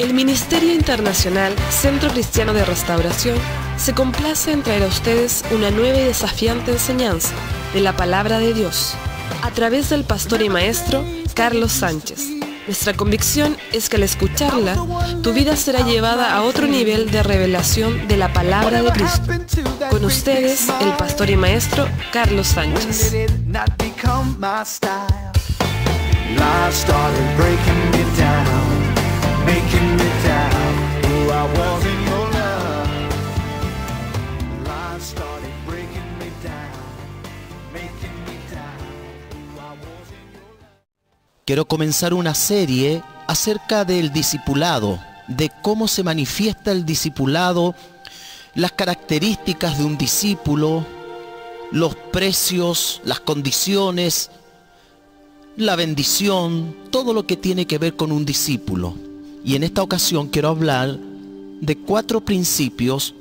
El Ministerio Internacional Centro Cristiano de Restauración se complace en traer a ustedes una nueva y desafiante enseñanza de la Palabra de Dios a través del pastor y maestro Carlos Sánchez. Nuestra convicción es que al escucharla, tu vida será llevada a otro nivel de revelación de la Palabra de Cristo. Con ustedes, el pastor y maestro Carlos Sánchez. Quiero comenzar una serie acerca del discipulado, de cómo se manifiesta el discipulado, las características de un discípulo, los precios, las condiciones, la bendición, todo lo que tiene que ver con un discípulo. Y en esta ocasión quiero hablar de 4 principios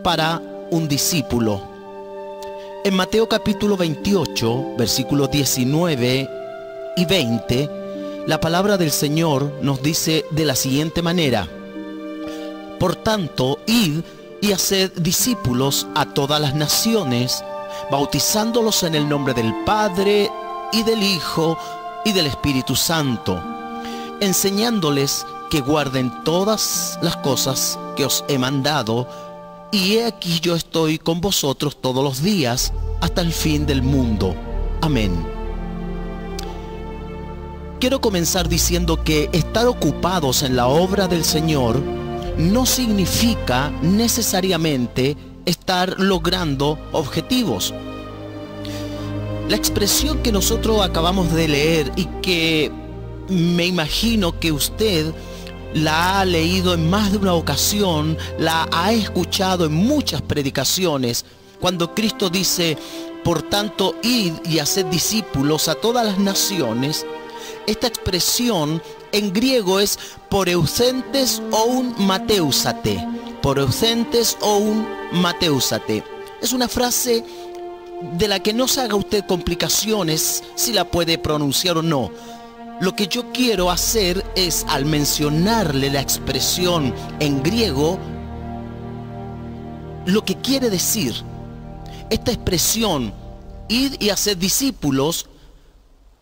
para un discípulo. En Mateo capítulo 28, versículos 19 y 20, la palabra del Señor nos dice de la siguiente manera: por tanto, id y haced discípulos a todas las naciones, bautizándolos en el nombre del Padre, y del Hijo, y del Espíritu Santo, enseñándoles que guarden todas las cosas que os he mandado, y he aquí yo estoy con vosotros todos los días, hasta el fin del mundo. Amén. Quiero comenzar diciendo que estar ocupados en la obra del Señor no significa necesariamente estar logrando objetivos. La expresión que nosotros acabamos de leer y que me imagino que usted la ha leído en más de una ocasión, la ha escuchado en muchas predicaciones, cuando Cristo dice, por tanto, id y haced discípulos a todas las naciones. Esta expresión en griego es poreusentes o un mateusate. Poreusentes o un mateusate. Es una frase de la que no se haga usted complicaciones si la puede pronunciar o no. Lo que yo quiero hacer es, al mencionarle la expresión en griego, lo que quiere decir. Esta expresión, id y haced discípulos,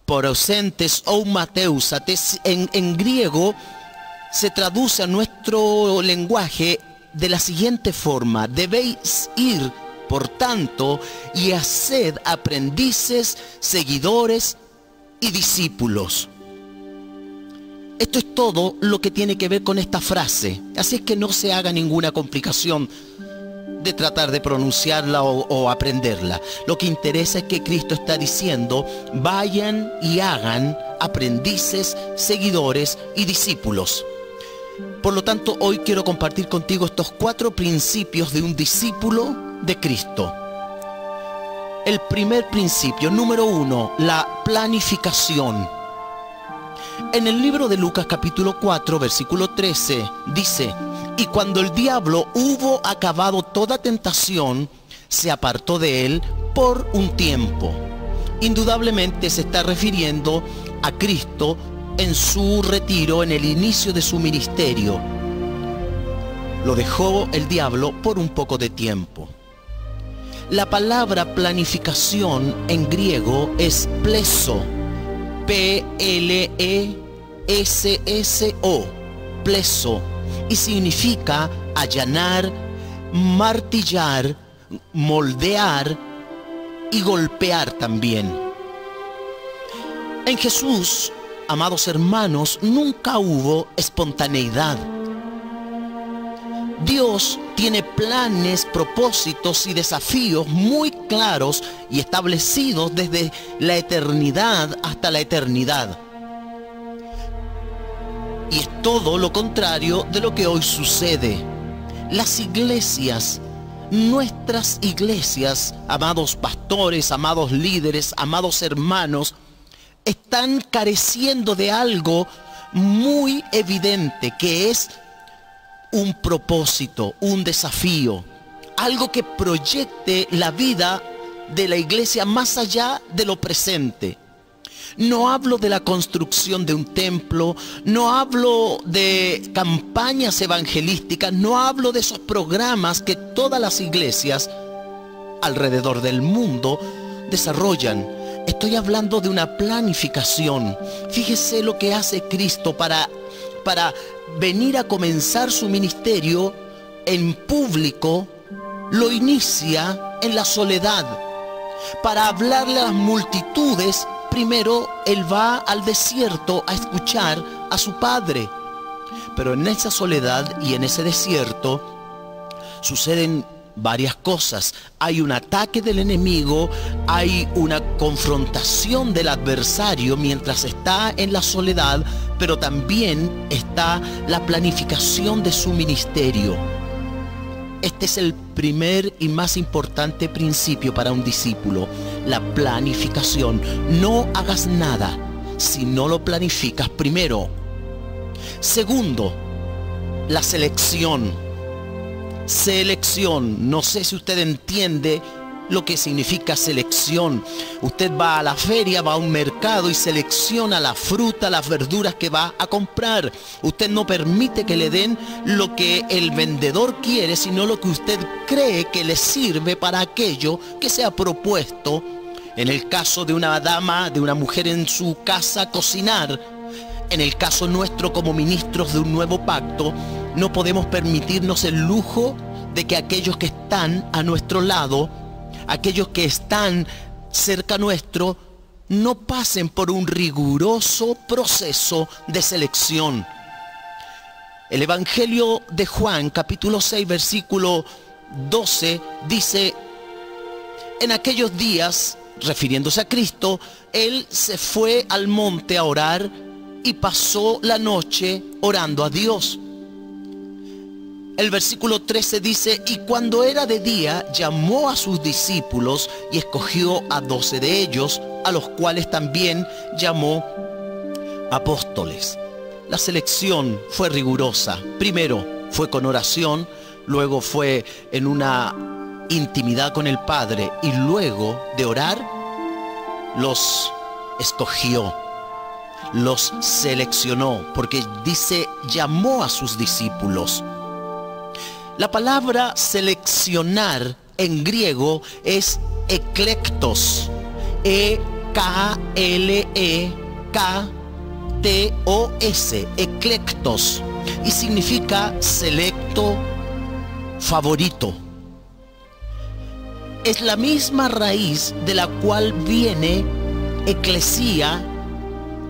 poreusentes o mateusates, en griego se traduce a nuestro lenguaje de la siguiente forma: debéis ir, por tanto, y haced aprendices, seguidores y discípulos. Esto es todo lo que tiene que ver con esta frase, así es que no se haga ninguna complicación de tratar de pronunciarla o aprenderla. Lo que interesa es que Cristo está diciendo: vayan y hagan aprendices, seguidores y discípulos. Por lo tanto, hoy quiero compartir contigo estos 4 principios de un discípulo de Cristo. El primer principio, número 1, la planificación. En el libro de Lucas capítulo 4, versículo 13, dice: y cuando el diablo hubo acabado toda tentación, se apartó de él por un tiempo. Indudablemente se está refiriendo a Cristo en su retiro, en el inicio de su ministerio. Lo dejó el diablo por un poco de tiempo. La palabra planificación en griego es pleso, P-L-E-S-S-O, pleso, y significa allanar, martillar, moldear y golpear también. En Jesús, amados hermanos, nunca hubo espontaneidad. Dios tiene planes, propósitos y desafíos muy claros y establecidos desde la eternidad hasta la eternidad. Y es todo lo contrario de lo que hoy sucede. Las iglesias, nuestras iglesias, amados pastores, amados líderes, amados hermanos, están careciendo de algo muy evidente, que es un propósito, un desafío, algo que proyecte la vida de la iglesia más allá de lo presente. No hablo de la construcción de un templo, no hablo de campañas evangelísticas, no hablo de esos programas que todas las iglesias alrededor del mundo desarrollan. Estoy hablando de una planificación. Fíjese lo que hace Cristo para venir a comenzar su ministerio en público. Lo inicia en la soledad. Para hablarle a las multitudes, primero Él va al desierto a escuchar a su Padre. Pero en esa soledad y en ese desierto suceden varias cosas. Hay un ataque del enemigo, hay una confrontación del adversario mientras está en la soledad, pero también está la planificación de su ministerio. Este es el primer y más importante principio para un discípulo, la planificación. No hagas nada si no lo planificas primero. Segundo, la selección. Selección. No sé si usted entiende lo que significa selección. Usted va a la feria, va a un mercado y selecciona la fruta, las verduras que va a comprar. Usted no permite que le den lo que el vendedor quiere, sino lo que usted cree que le sirve para aquello que se ha propuesto. En el caso de una dama, de una mujer en su casa, cocinar. En el caso nuestro como ministros de un nuevo pacto, no podemos permitirnos el lujo de que aquellos que están a nuestro lado, aquellos que están cerca nuestro, no pasen por un riguroso proceso de selección. El Evangelio de Juan, capítulo 6, versículo 12, dice: en aquellos días, refiriéndose a Cristo, Él se fue al monte a orar y pasó la noche orando a Dios. El versículo 13 dice: y cuando era de día, llamó a sus discípulos y escogió a 12 de ellos, a los cuales también llamó apóstoles. La selección fue rigurosa. Primero fue con oración, luego fue en una intimidad con el Padre, y luego de orar, los escogió, los seleccionó, porque dice llamó a sus discípulos. La palabra seleccionar en griego es eklektos, E-K-L-E-K-T-O-S, eklektos, y significa selecto, favorito. Es la misma raíz de la cual viene eclesía,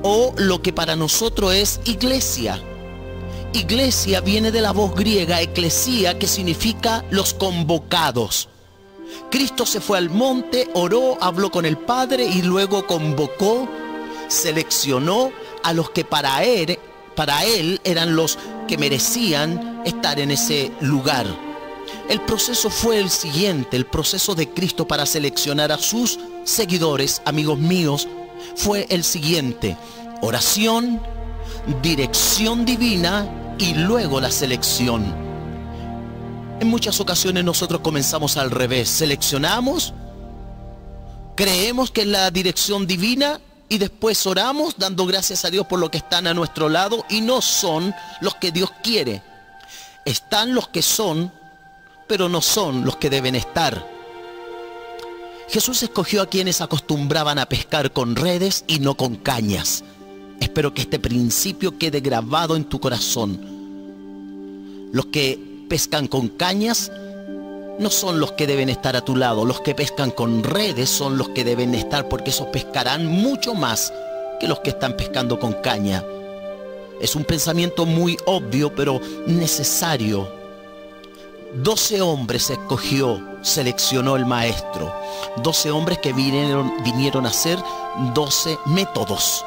o lo que para nosotros es iglesia. Iglesia viene de la voz griega eclesía, que significa los convocados. Cristo se fue al monte, oró, habló con el Padre y luego convocó, seleccionó a los que para él eran los que merecían estar en ese lugar. El proceso fue el siguiente: el proceso de Cristo para seleccionar a sus seguidores, amigos míos, fue el siguiente: oración, dirección divina y luego la selección. En muchas ocasiones nosotros comenzamos al revés: seleccionamos, creemos que es la dirección divina y después oramos dando gracias a Dios por lo que están a nuestro lado, y no son los que Dios quiere. Están los que son, pero no son los que deben estar. Jesús escogió a quienes acostumbraban a pescar con redes y no con cañas. Espero que este principio quede grabado en tu corazón. Los que pescan con cañas no son los que deben estar a tu lado. Los que pescan con redes son los que deben estar, porque esos pescarán mucho más que los que están pescando con caña. Es un pensamiento muy obvio, pero necesario. 12 hombres escogió, seleccionó el maestro. 12 hombres que vinieron a ser 12 métodos,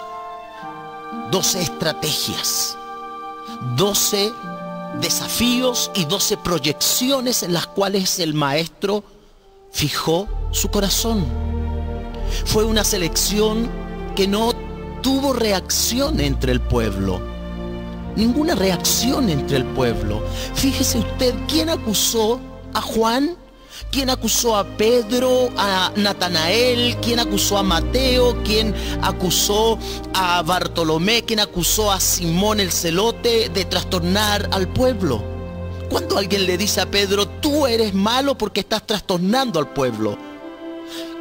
12 estrategias, 12 desafíos y 12 proyecciones en las cuales el maestro fijó su corazón. Fue una selección que no tuvo reacción entre el pueblo. Ninguna reacción entre el pueblo. Fíjese usted, ¿quién acusó a Juan? ¿Quién acusó a Pedro, a Natanael? ¿Quién acusó a Mateo? ¿Quién acusó a Bartolomé? ¿Quién acusó a Simón el celote de trastornar al pueblo? Cuando alguien le dice a Pedro, tú eres malo porque estás trastornando al pueblo.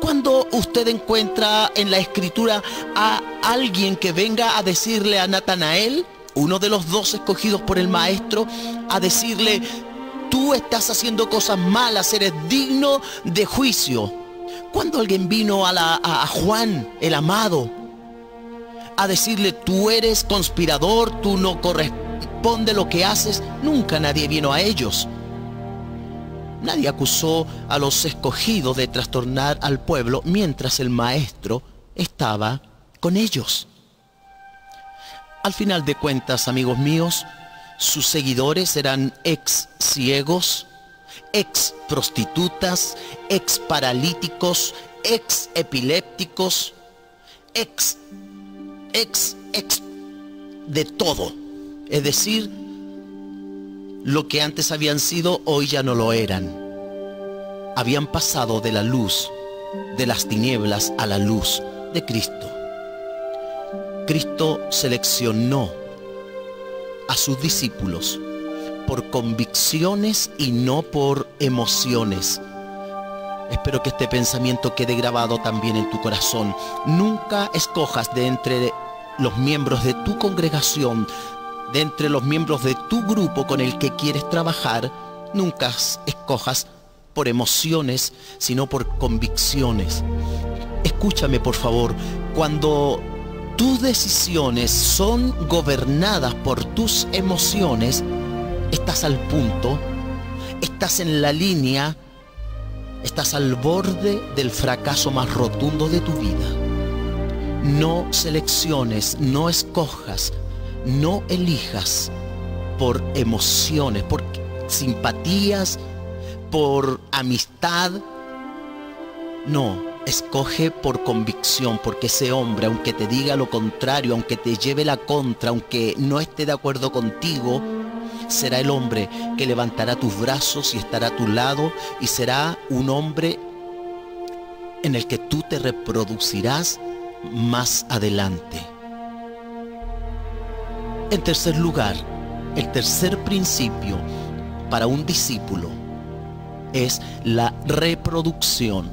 Cuando usted encuentra en la escritura a alguien que venga a decirle a Natanael, uno de los 2 escogidos por el maestro, a decirle, tú estás haciendo cosas malas, eres digno de juicio. Cuando alguien vino a Juan, el amado, a decirle, tú eres conspirador, tú no corresponde lo que haces, nunca nadie vino a ellos. Nadie acusó a los escogidos de trastornar al pueblo mientras el maestro estaba con ellos. Al final de cuentas, amigos míos, sus seguidores eran ex ciegos, ex prostitutas, ex paralíticos, ex epilépticos, ex de todo. Es decir, lo que antes habían sido, hoy ya no lo eran. Habían pasado de la luz, de las tinieblas, a la luz de Cristo. Cristo seleccionó a sus discípulos por convicciones y no por emociones. Espero que este pensamiento quede grabado también en tu corazón. Nunca escojas de entre los miembros de tu congregación, de entre los miembros de tu grupo con el que quieres trabajar, nunca escojas por emociones, sino por convicciones. Escúchame, por favor, cuando tus decisiones son gobernadas por tus emociones, estás al punto, estás en la línea, estás al borde del fracaso más rotundo de tu vida. No selecciones, no escojas, no elijas por emociones, por simpatías, por amistad. No, escoge por convicción, porque ese hombre, aunque te diga lo contrario, aunque te lleve la contra, aunque no esté de acuerdo contigo, será el hombre que levantará tus brazos y estará a tu lado, y será un hombre en el que tú te reproducirás más adelante. En tercer lugar, el tercer principio para un discípulo es la reproducción.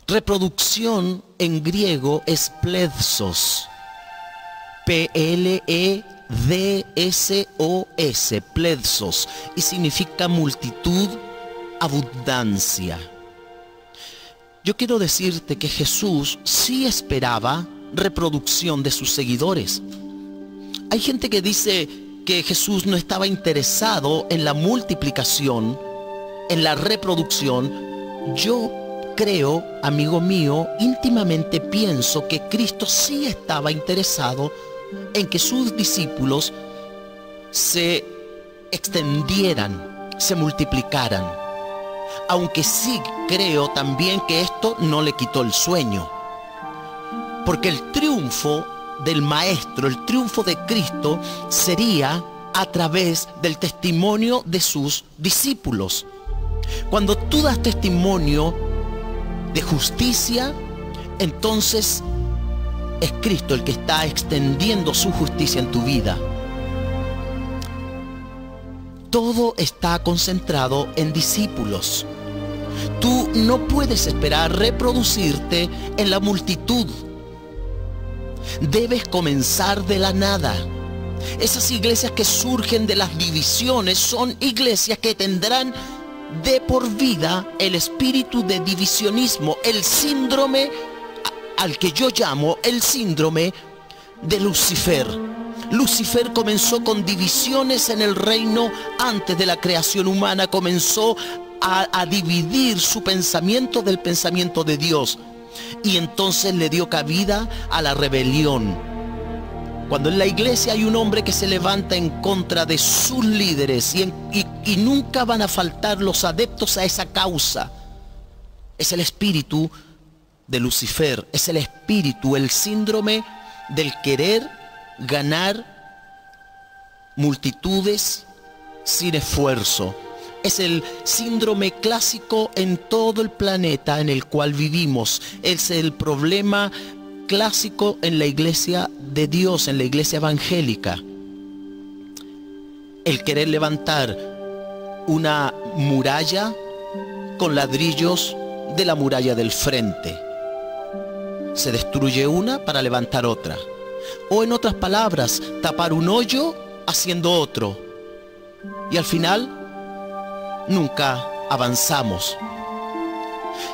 Reproducción en griego es pledsos, P-L-E-D-S-O-S, pledsos, y significa multitud, abundancia. Yo quiero decirte que Jesús sí esperaba reproducción de sus seguidores. Hay gente que dice que Jesús no estaba interesado en la multiplicación, en la reproducción. Yo creo, amigo mío, íntimamente pienso que Cristo sí estaba interesado en que sus discípulos se extendieran, se multiplicaran. Aunque sí creo también que esto no le quitó el sueño. Porque el triunfo del Maestro, el triunfo de Cristo, sería a través del testimonio de sus discípulos. Cuando tú das testimonio de justicia, entonces es Cristo el que está extendiendo su justicia en tu vida. Todo está concentrado en discípulos. Tú no puedes esperar reproducirte en la multitud. Debes comenzar de la nada. Esas iglesias que surgen de las divisiones son iglesias que tendrán de por vida el espíritu de divisionismo, el síndrome al que yo llamo el síndrome de Lucifer. Lucifer comenzó con divisiones en el reino antes de la creación humana, comenzó a dividir su pensamiento del pensamiento de Dios, y entonces le dio cabida a la rebelión. Cuando en la iglesia hay un hombre que se levanta en contra de sus líderes y nunca van a faltar los adeptos a esa causa, es el espíritu de Lucifer, es el espíritu, el síndrome del querer ganar multitudes sin esfuerzo. Es el síndrome clásico en todo el planeta en el cual vivimos. Es el problema clásico en la iglesia de Dios, en la iglesia evangélica. El querer levantar una muralla con ladrillos de la muralla del frente. Se destruye una para levantar otra. O en otras palabras, tapar un hoyo haciendo otro. Y al final nunca avanzamos.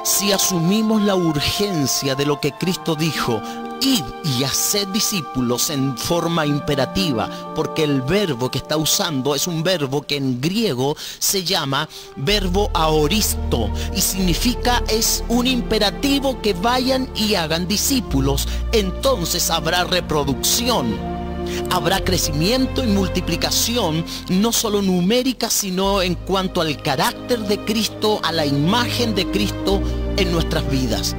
Si asumimos la urgencia de lo que Cristo dijo, id y haced discípulos en forma imperativa, porque el verbo que está usando es un verbo que en griego se llama verbo aoristo y significa es un imperativo que vayan y hagan discípulos. Entonces habrá reproducción. Habrá crecimiento y multiplicación, no solo numérica, sino en cuanto al carácter de Cristo, a la imagen de Cristo en nuestras vidas.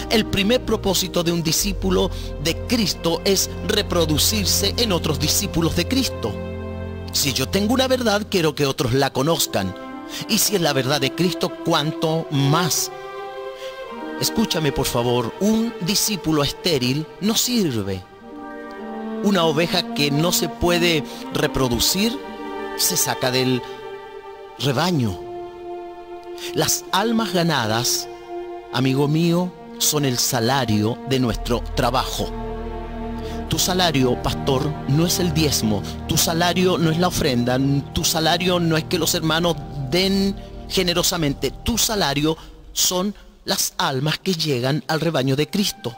El primer propósito de un discípulo de Cristo es reproducirse en otros discípulos de Cristo. Si yo tengo una verdad, quiero que otros la conozcan. Y si es la verdad de Cristo, ¿cuánto más? Escúchame, por favor, un discípulo estéril no sirve. Una oveja que no se puede reproducir se saca del rebaño. Las almas ganadas, amigo mío, son el salario de nuestro trabajo. Tu salario, pastor, no es el diezmo. Tu salario no es la ofrenda. Tu salario no es que los hermanos den generosamente. Tu salario son las almas que llegan al rebaño de Cristo.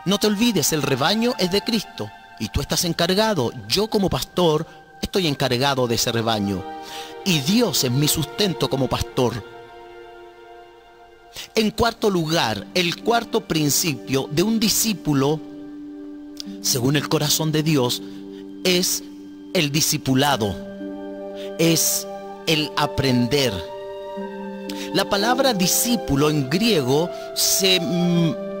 No te olvides, el rebaño es de Cristo. Y tú estás encargado, yo como pastor estoy encargado de ese rebaño. Y Dios es mi sustento como pastor. En cuarto lugar, el cuarto principio de un discípulo, según el corazón de Dios, es el discipulado, es el aprender. La palabra discípulo en griego se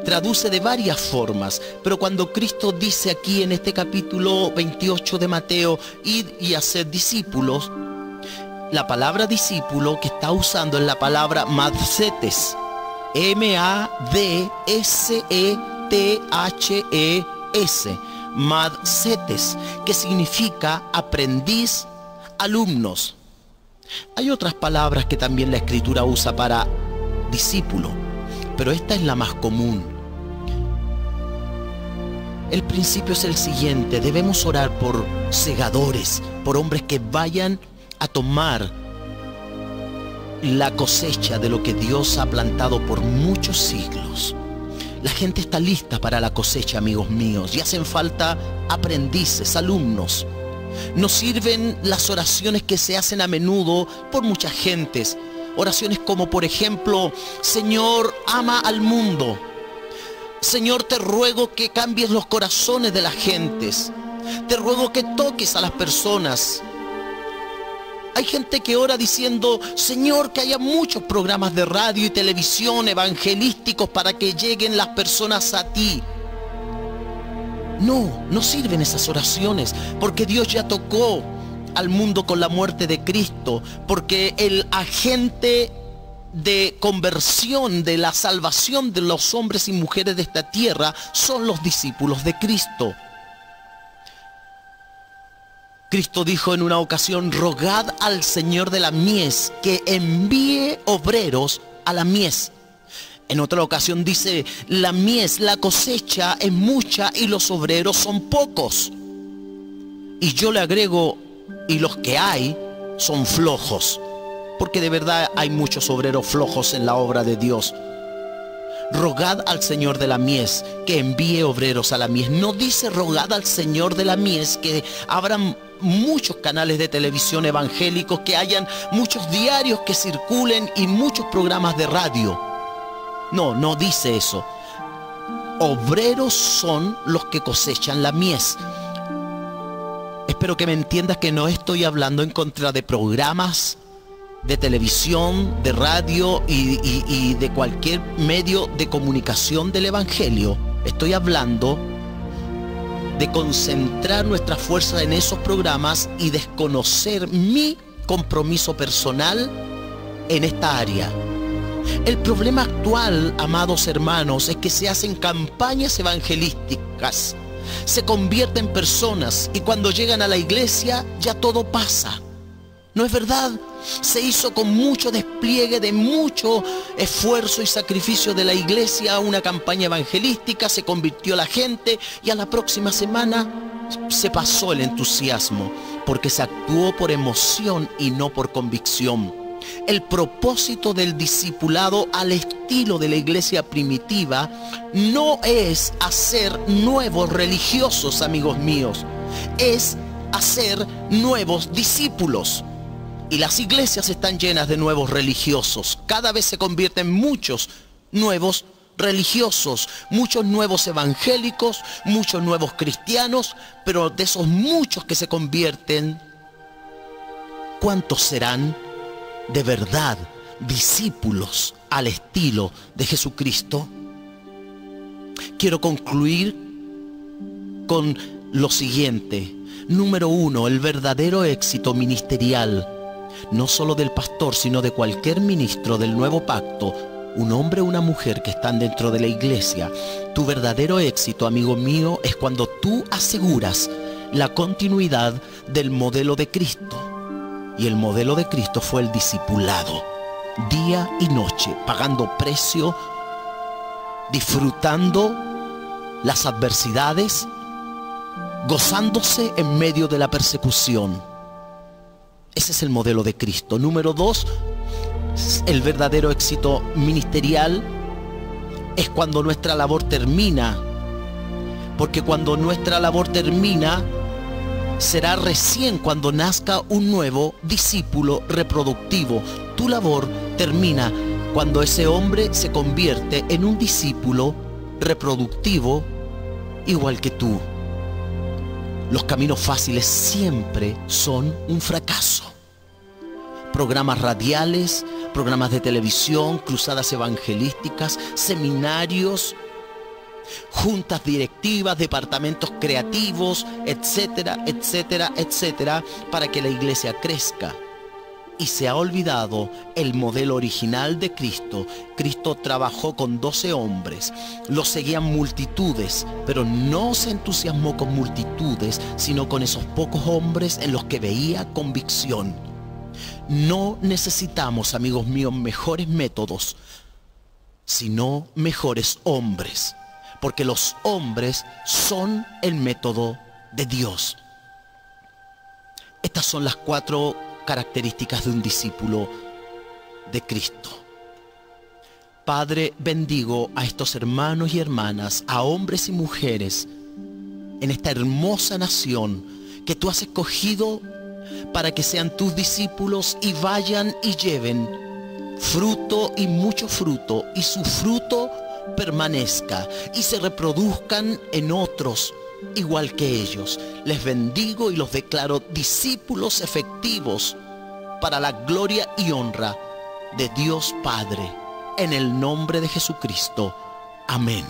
traduce de varias formas, pero cuando Cristo dice aquí en este capítulo 28 de Mateo, id y haced discípulos, la palabra discípulo que está usando es la palabra madsetes, M-A-D-S-E-T-H-E-S, madsetes, que significa aprendiz, alumnos. Hay otras palabras que también la Escritura usa para discípulo, pero esta es la más común. El principio es el siguiente: debemos orar por segadores, por hombres que vayan a tomar la cosecha de lo que Dios ha plantado por muchos siglos. La gente está lista para la cosecha, amigos míos, y hacen falta aprendices, alumnos. Nos sirven las oraciones que se hacen a menudo por muchas gentes. Oraciones como, por ejemplo, Señor, ama al mundo. Señor, te ruego que cambies los corazones de las gentes. Te ruego que toques a las personas. Hay gente que ora diciendo, Señor, que haya muchos programas de radio y televisión evangelísticos para que lleguen las personas a ti. No, no sirven esas oraciones, porque Dios ya tocó al mundo con la muerte de Cristo, porque el agente de conversión, de la salvación de los hombres y mujeres de esta tierra son los discípulos de Cristo. Cristo dijo en una ocasión, rogad al Señor de la mies que envíe obreros a la mies. En otra ocasión dice, la mies, la cosecha es mucha y los obreros son pocos. Y yo le agrego, y los que hay son flojos, porque de verdad hay muchos obreros flojos en la obra de Dios. Rogad al Señor de la mies que envíe obreros a la mies. No dice rogad al Señor de la mies que abran muchos canales de televisión evangélicos, que hayan muchos diarios que circulen y muchos programas de radio. No, no dice eso. Obreros son los que cosechan la mies. Espero que me entiendas que no estoy hablando en contra de programas de televisión, de radio y de cualquier medio de comunicación del evangelio. Estoy hablando de concentrar nuestra fuerza en esos programas y desconocer mi compromiso personal en esta área. El problema actual, amados hermanos, es que se hacen campañas evangelísticas, se convierten personas y cuando llegan a la iglesia ya todo pasa. ¿No es verdad? Se hizo con mucho despliegue de mucho esfuerzo y sacrificio de la iglesia una campaña evangelística, se convirtió la gente y a la próxima semana se pasó el entusiasmo porque se actuó por emoción y no por convicción. El propósito del discipulado al estilo de la iglesia primitiva no es hacer nuevos religiosos, amigos míos, es hacer nuevos discípulos. Y las iglesias están llenas de nuevos religiosos. Cada vez se convierten muchos nuevos religiosos, muchos nuevos evangélicos, muchos nuevos cristianos, pero de esos muchos que se convierten, ¿cuántos serán de verdad discípulos al estilo de Jesucristo? Quiero concluir con lo siguiente. Número 1, el verdadero éxito ministerial, no solo del pastor, sino de cualquier ministro del nuevo pacto, un hombre o una mujer que están dentro de la iglesia. Tu verdadero éxito, amigo mío, es cuando tú aseguras la continuidad del modelo de Cristo. Y el modelo de Cristo fue el discipulado, día y noche, pagando precio, disfrutando las adversidades, gozándose en medio de la persecución. Ese es el modelo de Cristo. Número 2, el verdadero éxito ministerial es cuando nuestra labor termina. Porque cuando nuestra labor termina, será recién cuando nazca un nuevo discípulo reproductivo. Tu labor termina cuando ese hombre se convierte en un discípulo reproductivo igual que tú. Los caminos fáciles siempre son un fracaso. Programas radiales, programas de televisión, cruzadas evangelísticas, seminarios, juntas directivas, departamentos creativos, etcétera, etcétera, etcétera, para que la iglesia crezca. Y se ha olvidado el modelo original de Cristo. Cristo trabajó con 12 hombres, los seguían multitudes, pero no se entusiasmó con multitudes, sino con esos pocos hombres en los que veía convicción. No necesitamos, amigos míos, mejores métodos, sino mejores hombres, porque los hombres son el método de Dios. Estas son las 4 características de un discípulo de Cristo. Padre, bendigo a estos hermanos y hermanas, a hombres y mujeres en esta hermosa nación que tú has escogido para que sean tus discípulos y vayan y lleven fruto y mucho fruto, y su fruto permanezca y se reproduzcan en otros igual que ellos. Les bendigo y los declaro discípulos efectivos para la gloria y honra de Dios Padre, en el nombre de Jesucristo. Amén.